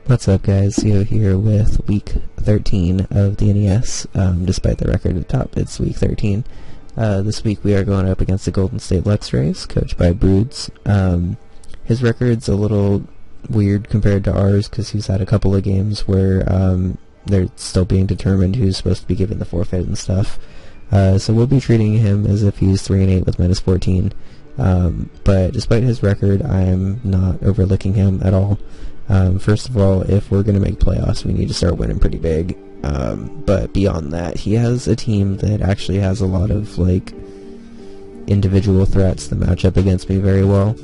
What's up, guys? Theo here with week 13 of the NES. Despite the record at the top, it's week 13. This week we are going up against the Golden State Luxrays, coached by Broods. His record's a little weird compared to ours because he's had a couple of games where they're still being determined who's supposed to be given the forfeit and stuff. So we'll be treating him as if he's 3-8 with minus 14. But despite his record, I'm not overlooking him at all. First of all, if we're going to make playoffs, we need to start winning pretty big. But beyond that, he has a team that actually has a lot of, individual threats that match up against me very well.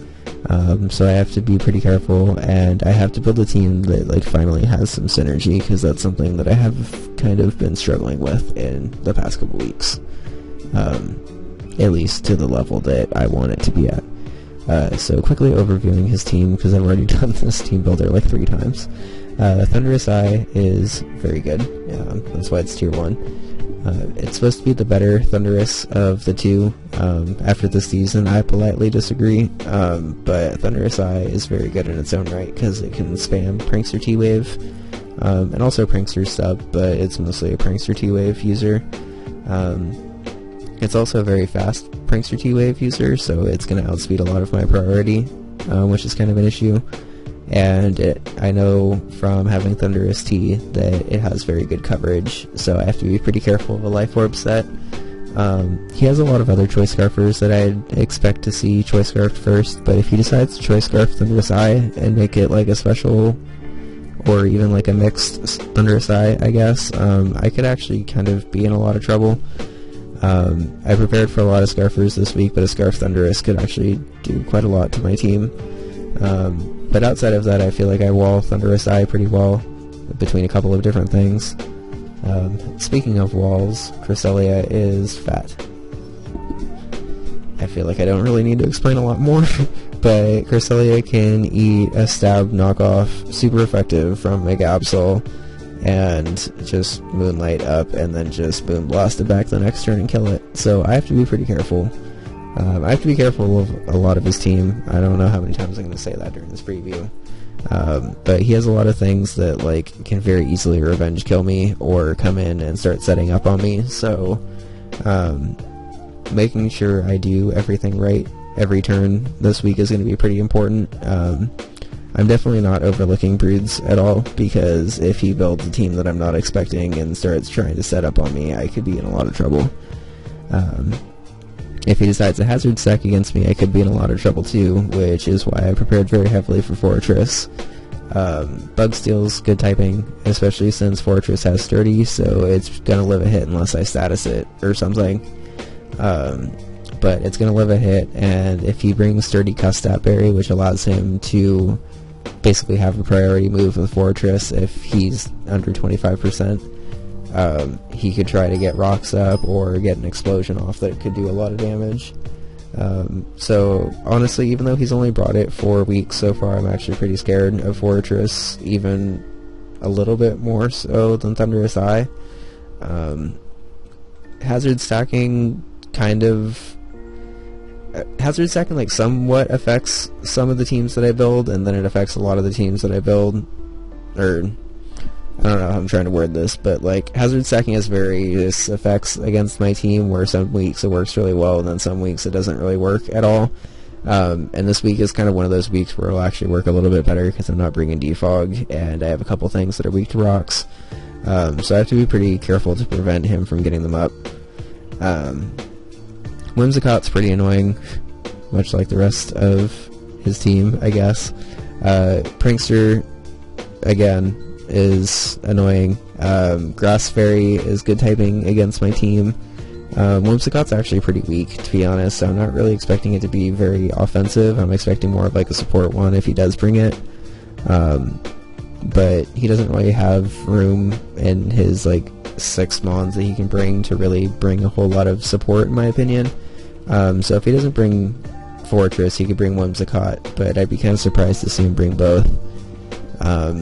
So I have to be pretty careful, and I have to build a team that, finally has some synergy, because that's something that I have kind of been struggling with in the past couple weeks. At least to the level that I want it to be at. So quickly overviewing his team, because I've already done this team builder 3 times. Thunderous Eye is very good. That's why it's tier 1. It's supposed to be the better Thunderous of the two. After this season, I politely disagree. But Thunderous Eye is very good in its own right, because it can spam Prankster T-Wave, and also Prankster Sub, but it's mostly a Prankster T-Wave user. It's also a very fast Prankster T-Wave user, so it's going to outspeed a lot of my priority, which is kind of an issue. And I know from having Thunderous T that it has very good coverage, so I have to be pretty careful of a Life Orb set. He has a lot of other Choice Scarfers that I'd expect to see Choice Scarfed first, but if he decides to Choice Scarf Thunderous Eye and make it a special, or even a mixed Thunderous Eye, I guess, I could actually kind of be in a lot of trouble. I prepared for a lot of Scarfers this week, but a Scarf Thunderous could actually do quite a lot to my team. But outside of that, I feel like I wall Thunderous Eye pretty well between a couple of different things. Speaking of walls, Cresselia is fat. I feel like I don't really need to explain a lot more, but Cresselia can eat a stab knockoff, super effective, from Mega Absol, and just Moonlight up, and then just Boom Blast it back the next turn and kill it. So I have to be pretty careful. I have to be careful of a lot of his team. I don't know how many times I'm going to say that during this preview. But he has a lot of things that can very easily revenge kill me or come in and start setting up on me. So making sure I do everything right every turn this week is going to be pretty important. I'm definitely not overlooking Broods at all, because if he builds a team that I'm not expecting and starts trying to set up on me, I could be in a lot of trouble. If he decides to Hazard Stack against me, I could be in a lot of trouble too, which is why I prepared very heavily for Fortress. Bug Steel's good typing, especially since Fortress has Sturdy, so it's gonna live a hit unless I status it or something. But it's gonna live a hit, and if he brings Sturdy Custat Berry, which allows him to basically have a priority move with Fortress if he's under 25%, he could try to get rocks up or get an explosion off that could do a lot of damage. So honestly, even though he's only brought it 4 weeks so far, I'm actually pretty scared of Fortress, even a little bit more so than Thunderous Eye. Hazard stacking somewhat affects some of the teams that I build, and then it affects a lot of the teams that I build. Or I don't know how I'm trying to word this, but hazard stacking has various effects against my team, where some weeks it works really well, and then some weeks it doesn't really work at all. And this week is kind of one of those weeks where it'll actually work a little bit better, because I'm not bringing Defog, and I have a couple things that are weak to rocks. So I have to be pretty careful to prevent him from getting them up. Whimsicott's pretty annoying, much like the rest of his team, I guess. Prankster, again, is annoying. Grass Fairy is good typing against my team. Whimsicott's actually pretty weak, to be honest, so I'm not really expecting it to be very offensive. I'm expecting more of a support one if he does bring it. But he doesn't really have room in his 6 mons that he can bring to really bring a whole lot of support, in my opinion. So if he doesn't bring Fortress, he could bring Whimsicott, but I'd be kind of surprised to see him bring both. I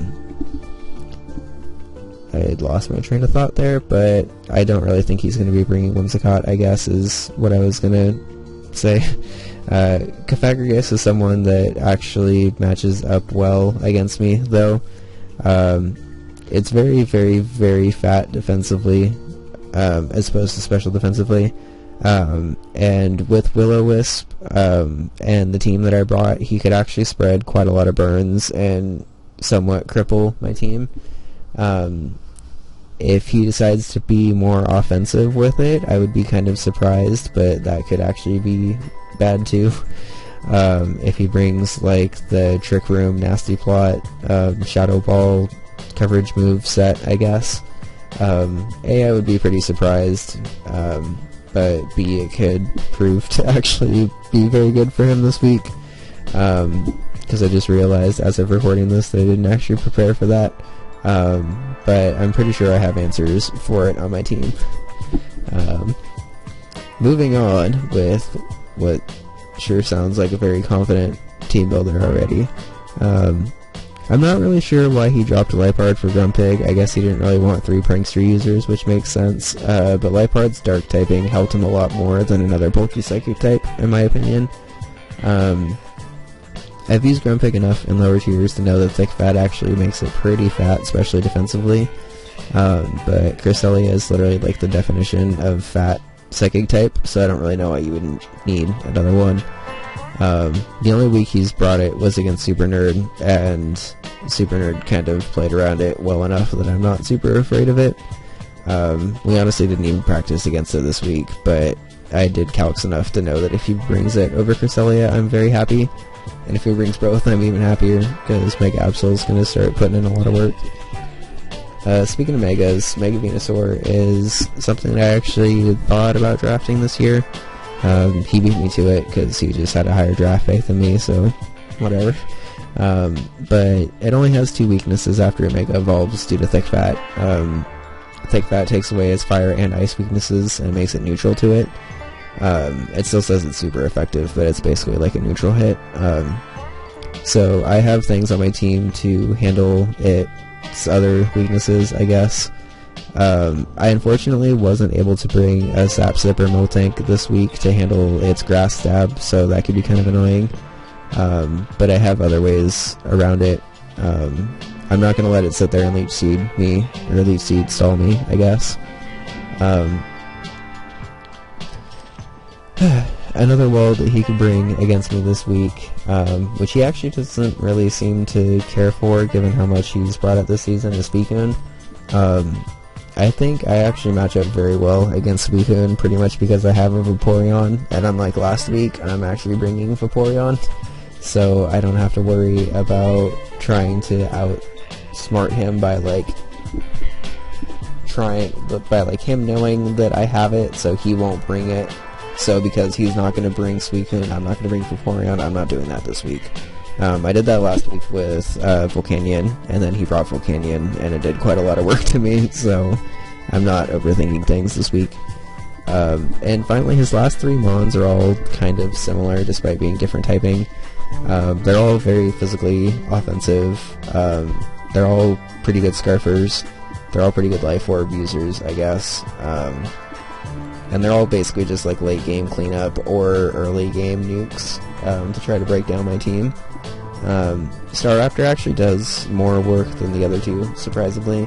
had lost my train of thought there, but I don't really think he's going to be bringing Whimsicott, I guess, is what I was going to say. Cofagrigus is someone that actually matches up well against me, though. It's very, very, very fat defensively, as opposed to special defensively. And with Will-O-Wisp and the team that I brought, he could actually spread quite a lot of burns and somewhat cripple my team. If he decides to be more offensive with it, I would be kind of surprised, but that could actually be bad too. If he brings like the Trick Room, Nasty Plot, Shadow Ball coverage move set, I guess, I would be pretty surprised, but B, it could prove to actually be very good for him this week, because I just realized as of recording this that I didn't actually prepare for that. But I'm pretty sure I have answers for it on my team. Moving on with what sure sounds like a very confident team builder already. I'm not really sure why he dropped Liepard for Grumpig. I guess he didn't really want 3 Prankster users, which makes sense. But Liepard's dark typing helped him a lot more than another bulky psychic type, in my opinion. I've used Grumpig enough in lower tiers to know that Thick Fat actually makes it pretty fat, especially defensively. But Cresselia is literally like the definition of fat psychic type, so I don't really know why you wouldn't need another one. The only week he's brought it was against Super Nerd, and Super Nerd kind of played around it well enough that I'm not super afraid of it. We honestly didn't even practice against it this week, but I did calcs enough to know that if he brings it over Cresselia, I'm very happy. And if he brings both, I'm even happier, because Mega Absol's going to start putting in a lot of work. Speaking of Megas, Mega Venusaur is something that I actually thought about drafting this year. He beat me to it, because he just had a higher draft fate than me, so whatever. But it only has 2 weaknesses after it Mega Evolves due to Thick Fat. Thick Fat takes away its fire and ice weaknesses and makes it neutral to it. It still says it's super effective, but it's basically like a neutral hit. So I have things on my team to handle its other weaknesses, I guess. I unfortunately wasn't able to bring a Sap Sip or Miltank this week to handle its Grass Stab, so that could be kind of annoying. But I have other ways around it. I'm not going to let it sit there and Leech Seed me, or Leech Seed stall me, I guess. Another wall that he could bring against me this week, which he actually doesn't really seem to care for given how much he's brought it this season, is Suicune. I think I actually match up very well against Suicune, pretty much because I have a Vaporeon, and unlike last week, I'm actually bringing Vaporeon, so I don't have to worry about trying to outsmart him by him knowing that I have it, so he won't bring it. So because he's not going to bring Suicune, I'm not going to bring Vaporeon, I'm not doing that this week. I did that last week with Volcanion, and then he brought Volcanion, and it did quite a lot of work to me, so I'm not overthinking things this week. And finally, his last 3 Mons are all kind of similar, despite being different typing. They're all very physically offensive. They're all pretty good Scarfers. They're all pretty good Life Orb users, I guess. And they're all basically just like late game cleanup or early game nukes to try to break down my team. Staraptor actually does more work than the other 2, surprisingly.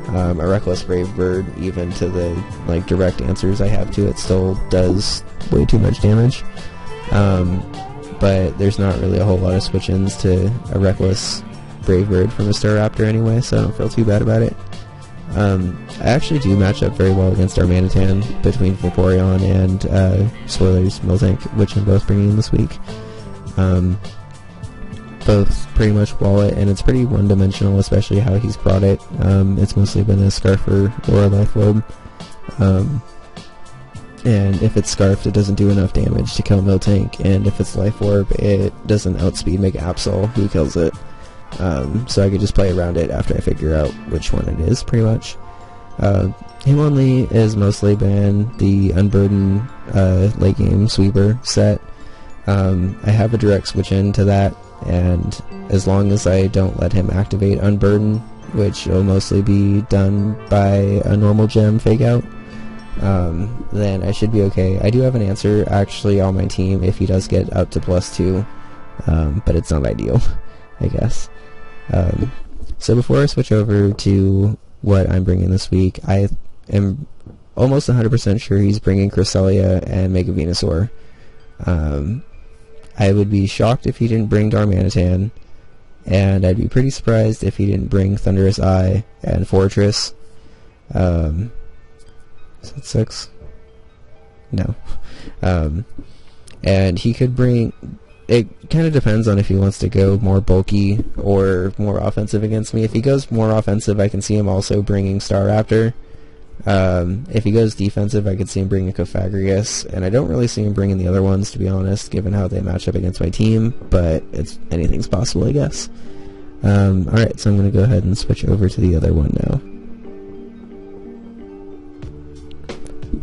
A Reckless Brave Bird, even to the direct answers I have to it, still does way too much damage. But there's not really a whole lot of switch-ins to a Reckless Brave Bird from a Staraptor anyway, so I don't feel too bad about it. I actually do match up very well against Darmanitan between Vaporeon and Spoilers Miltank, which I'm both bringing in this week. Both pretty much wall it, and it's pretty one-dimensional, especially how he's brought it. It's mostly been a Scarfer or a Life Orb. And if it's Scarfed, it doesn't do enough damage to kill Miltank, and if it's Life Orb, it doesn't outspeed Mega Absol, who kills it. So I could just play around it after I figure out which one it is, pretty much. Hitmonlee has mostly been the Unburden late game sweeper set. I have a direct switch into that, and as long as I don't let him activate Unburden, which will mostly be done by a normal gem fake out, then I should be okay. I do have an answer actually on my team if he does get up to +2, but it's not ideal, I guess. So before I switch over to what I'm bringing this week, I am almost 100% sure he's bringing Cresselia and Mega Venusaur. I would be shocked if he didn't bring Darmanitan, and I'd be pretty surprised if he didn't bring Thunderous Eye and Fortress. Is that 6? No. And he could bring... It kind of depends on if he wants to go more bulky or more offensive against me. If he goes more offensive, I can see him also bringing Staraptor. If he goes defensive, I could see him bringing Cofagrigus, and I don't really see him bringing the other ones, to be honest, given how they match up against my team, but anything's possible, I guess. Alright, so I'm going to go ahead and switch over to the other one now.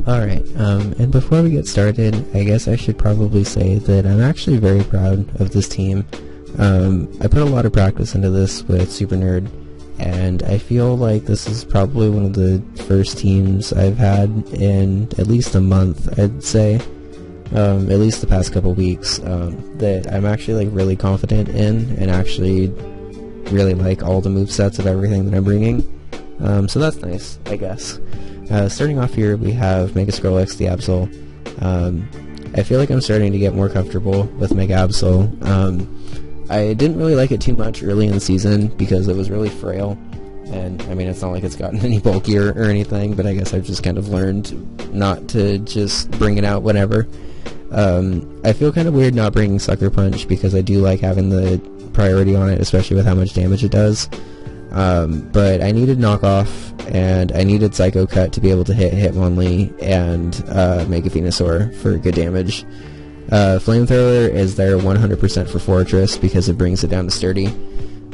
Alright, and before we get started, I guess I should probably say that I'm actually very proud of this team. I put a lot of practice into this with Super Nerd, and I feel like this is probably one of the first teams I've had in at least a month, I'd say, at least the past couple weeks, that I'm actually like really confident in, and actually really like all the movesets of everything that I'm bringing. So that's nice, I guess. Starting off here, we have Mega Skrillex, the Absol. I feel like I'm starting to get more comfortable with Mega Absol. I didn't really like it too much early in the season because it was really frail, and I mean, it's not like it's gotten any bulkier or anything, but I guess I've just kind of learned not to just bring it out whenever. I feel kind of weird not bringing Sucker Punch because I do like having the priority on it, especially with how much damage it does. But I needed Knockoff, and I needed Psycho Cut to be able to hit Hitmonlee and Mega Venusaur for good damage. Flamethrower is there 100% for Fortress because it brings it down to Sturdy.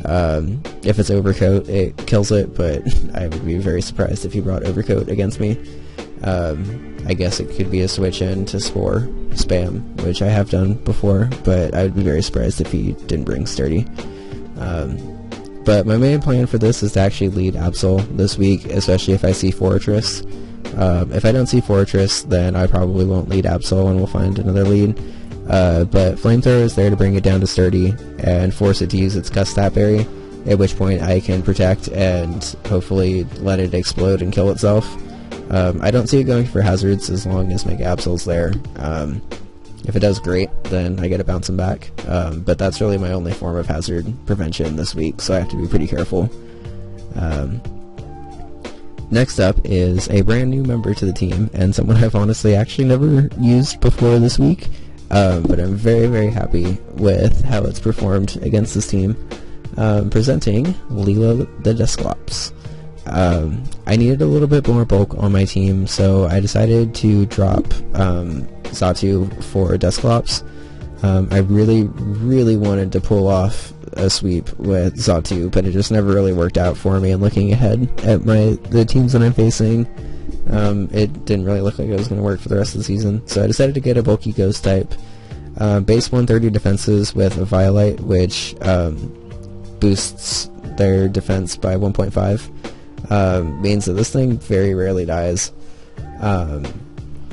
If it's Overcoat, it kills it, but I would be very surprised if he brought Overcoat against me. I guess it could be a switch in to Spore spam, which I have done before, but I would be very surprised if he didn't bring Sturdy. But my main plan for this is to actually lead Absol this week, especially if I see Fortress. If I don't see Fortress, then I probably won't lead Absol and we'll find another lead. But Flamethrower is there to bring it down to Sturdy and force it to use its Gustat Berry, at which point I can protect and hopefully let it explode and kill itself. I don't see it going for hazards as long as Mega Absol's there. If it does, great, then I get to bounce him back. But that's really my only form of hazard prevention this week, so I have to be pretty careful. Next up is a brand new member to the team, and someone I've honestly actually never used before this week, but I'm very, very happy with how it's performed against this team. Presenting Leela the Dusclops. I needed a little bit more bulk on my team, so I decided to drop Xatu for Dusclops. I really, really wanted to pull off a sweep with Xatu, but it just never really worked out for me, and looking ahead at the teams that I'm facing, it didn't really look like it was going to work for the rest of the season, so I decided to get a bulky ghost type. Base 130 defenses with a Violite, which boosts their defense by 1.5, means that this thing very rarely dies.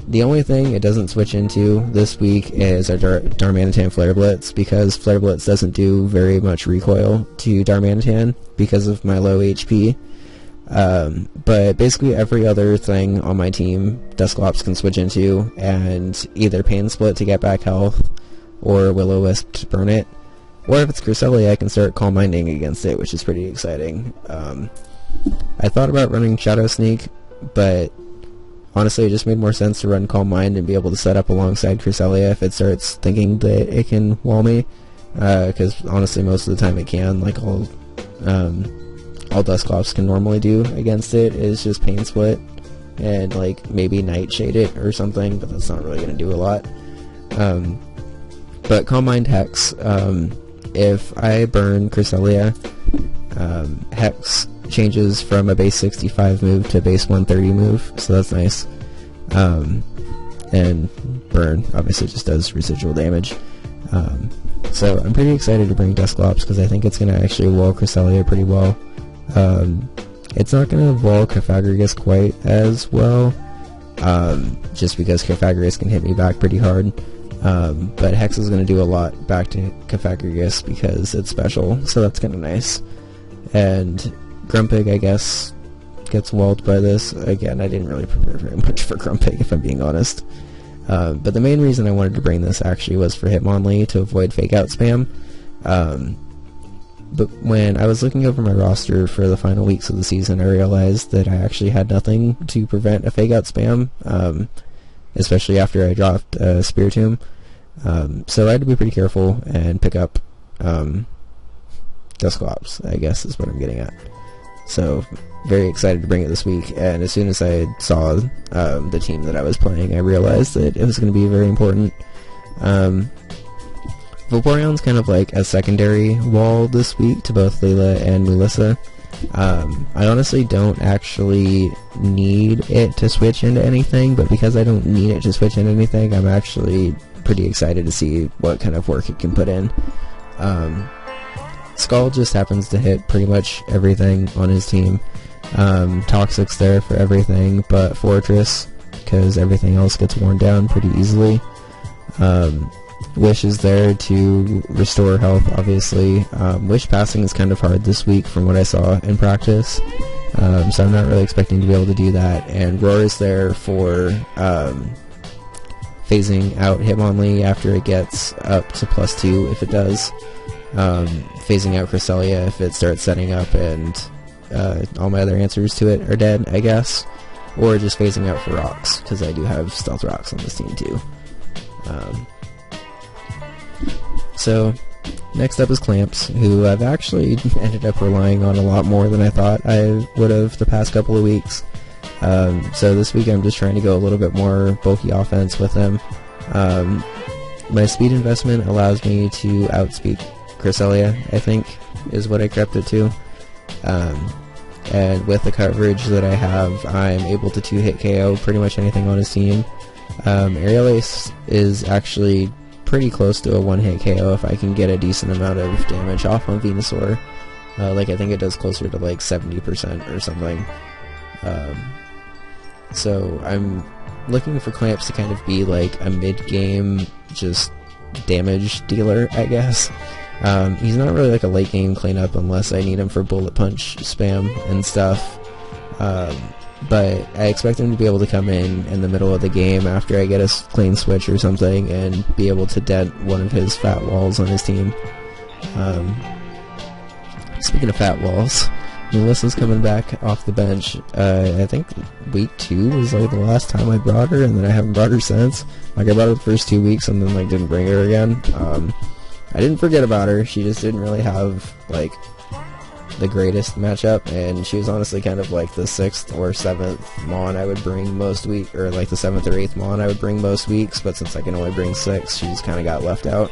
The only thing it doesn't switch into this week is our Darmanitan Flare Blitz, because Flare Blitz doesn't do very much recoil to Darmanitan because of my low HP. But basically every other thing on my team Dusclops can switch into, and either Pain Split to get back health, or Will-O-Wisp to burn it, or if it's Cresselia, I can start Calm Minding against it, which is pretty exciting. I thought about running Shadow Sneak, but honestly, it just made more sense to run Calm Mind and be able to set up alongside Cresselia if it starts thinking that it can wall me, because honestly, most of the time it can. Like all Dusclops can normally do against it is just Pain Split and like maybe Nightshade it or something, but that's not really going to do a lot. But Calm Mind Hex, if I burn Cresselia, Hex changes from a base 65 move to a base 130 move, so that's nice. And burn obviously just does residual damage. So I'm pretty excited to bring Dusclops because I think it's going to actually wall Cresselia pretty well. It's not going to wall Cofagrigus quite as well, just because Cofagrigus can hit me back pretty hard. But Hex is going to do a lot back to Cofagrigus because it's special, so that's kind of nice. and Grumpig, I guess, gets walled by this. Again, I didn't really prepare very much for Grumpig, if I'm being honest. But the main reason I wanted to bring this actually was for Hitmonlee to avoid fake out spam. But when I was looking over my roster for the final weeks of the season, I realized that I actually had nothing to prevent a fake out spam, especially after I dropped Spiritomb. So I had to be pretty careful and pick up Dusclops, I guess is what I'm getting at. So very excited to bring it this week, and as soon as I saw the team that I was playing, I realized that it was going to be very important. Vaporeon's kind of like a secondary wall this week to both Layla and Melissa. I honestly don't actually need it to switch into anything, but because I don't need it to switch into anything, I'm actually pretty excited to see what kind of work it can put in. Skull just happens to hit pretty much everything on his team. Toxic's there for everything but Fortress, because everything else gets worn down pretty easily. Wish is there to restore health, obviously. Wish passing is kind of hard this week from what I saw in practice, so I'm not really expecting to be able to do that. And Roar is there for phasing out Hitmonlee after it gets up to +2 if it does. Phasing out Cresselia if it starts setting up and all my other answers to it are dead, I guess. Or just phasing out for Rocks, because I do have Stealth Rocks on this team too. So, next up is Clamps, who I've actually ended up relying on a lot more than I thought I would have the past couple of weeks. So this week I'm just trying to go a little bit more bulky offense with him. My speed investment allows me to outspeed Cresselia, I think, is what I crept it to. And with the coverage that I have, I'm able to 2-hit KO pretty much anything on his team. Aerial Ace is actually pretty close to a 1-hit KO if I can get a decent amount of damage off on Venusaur. Like, I think it does closer to like 70% or something. So I'm looking for Clamps to kind of be like a mid-game just damage dealer, I guess. He's not really like a late game cleanup unless I need him for bullet punch spam and stuff. But I expect him to be able to come in the middle of the game after I get a clean switch or something and be able to dent one of his fat walls on his team. Speaking of fat walls, Melissa's coming back off the bench. I think week 2 was like the last time I brought her, and then I haven't brought her since. Like, I brought her the first 2 weeks and then like didn't bring her again. I didn't forget about her, she just didn't really have like the greatest matchup, and she was honestly kind of like the 6th or 7th Mon I would bring most weeks, or like the 7th or 8th Mon I would bring most weeks, but since I can only bring 6, she's kind of got left out.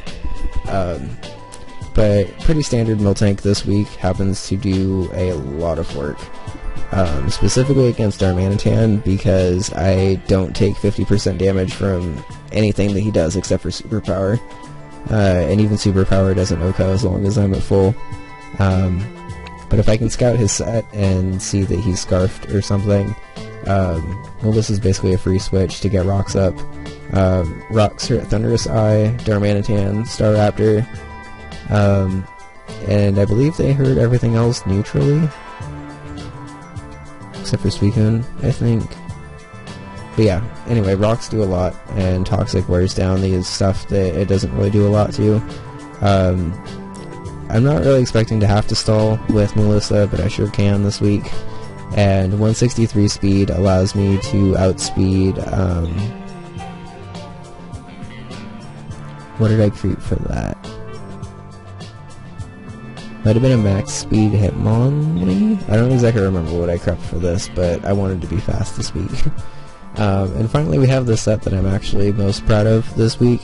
But pretty standard Miltank this week happens to do a lot of work, specifically against Darmanitan, because I don't take 50% damage from anything that he does except for Superpower, and even Superpower doesn't OHKO as long as I'm at full. But if I can scout his set and see that he's Scarfed or something, well, this is basically a free switch to get Rocks up. Rocks are at Thunderous Eye, Darmanitan, Staraptor, and I believe they hurt everything else neutrally, except for Suicune, I think. But yeah, anyway, Rocks do a lot, and Toxic wears down the stuff that it doesn't really do a lot to. I'm not really expecting to have to stall with Melissa, but I sure can this week. And 163 speed allows me to outspeed, what did I creep for that? Might have been a max speed Hitmonlee? I don't exactly remember what I crept for this, but I wanted to be fast this week. And finally we have the set that I'm actually most proud of this week.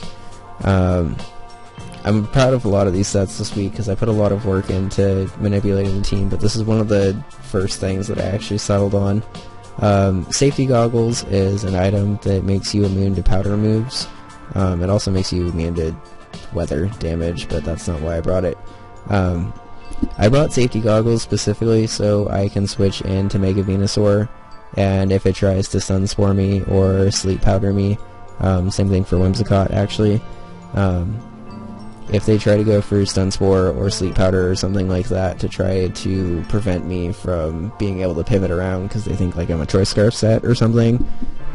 I'm proud of a lot of these sets this week because I put a lot of work into manipulating the team, but this is one of the first things that I actually settled on. Safety Goggles is an item that makes you immune to powder moves. It also makes you immune to weather damage, but that's not why I brought it. I brought Safety Goggles specifically so I can switch in to Mega Venusaur, and if it tries to Sun Spore me or Sleep Powder me, same thing for Whimsicott actually, if they try to go for Stun Spore or Sleep Powder or something like that to try to prevent me from being able to pivot around because they think like I'm a Choice Scarf set or something,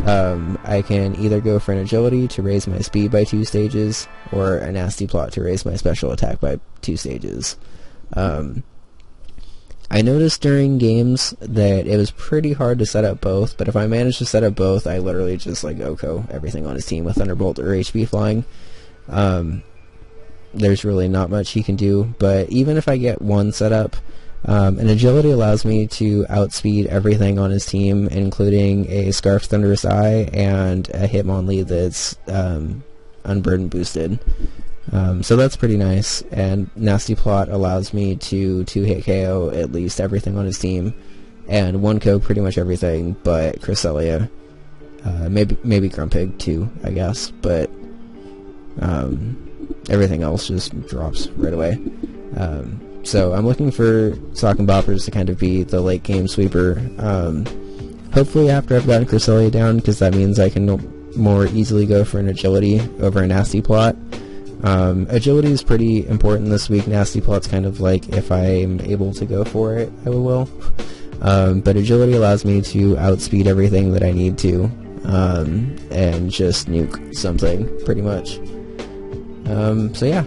I can either go for an Agility to raise my speed by 2 stages, or a Nasty Plot to raise my special attack by 2 stages. I noticed during games that it was pretty hard to set up both, but if I managed to set up both, I literally just like OHKO everything on his team with Thunderbolt or HP Flying. There's really not much he can do, but even if I get one set up, an Agility allows me to outspeed everything on his team, including a Scarf Thunderous Eye and a Hitmonlee that's Unburden boosted. So that's pretty nice, and Nasty Plot allows me to 2-hit KO at least everything on his team, and 1-KO pretty much everything but Cresselia. Maybe Grumpig too, I guess, but everything else just drops right away. So I'm looking for Sock and Boppers to kind of be the late game sweeper. Hopefully after I've gotten Cresselia down, because that means I can more easily go for an Agility over a Nasty Plot. Agility is pretty important this week. Nasty Plot's kind of like, if I'm able to go for it, I will. But Agility allows me to outspeed everything that I need to, and just nuke something, pretty much. So yeah.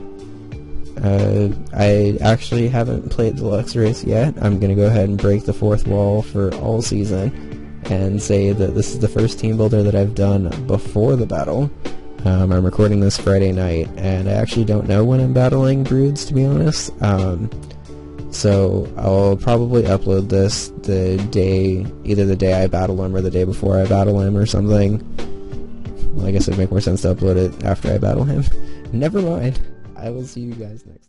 I actually haven't played the Luxrace yet. I'm gonna go ahead and break the 4th wall for all season, and say that this is the first team builder that I've done before the battle. I'm recording this Friday night, and I actually don't know when I'm battling Broods, to be honest. So I'll probably upload this either the day I battle him or the day before I battle him or something. Well, I guess it'd make more sense to upload it after I battle him. Never mind. I will see you guys next time.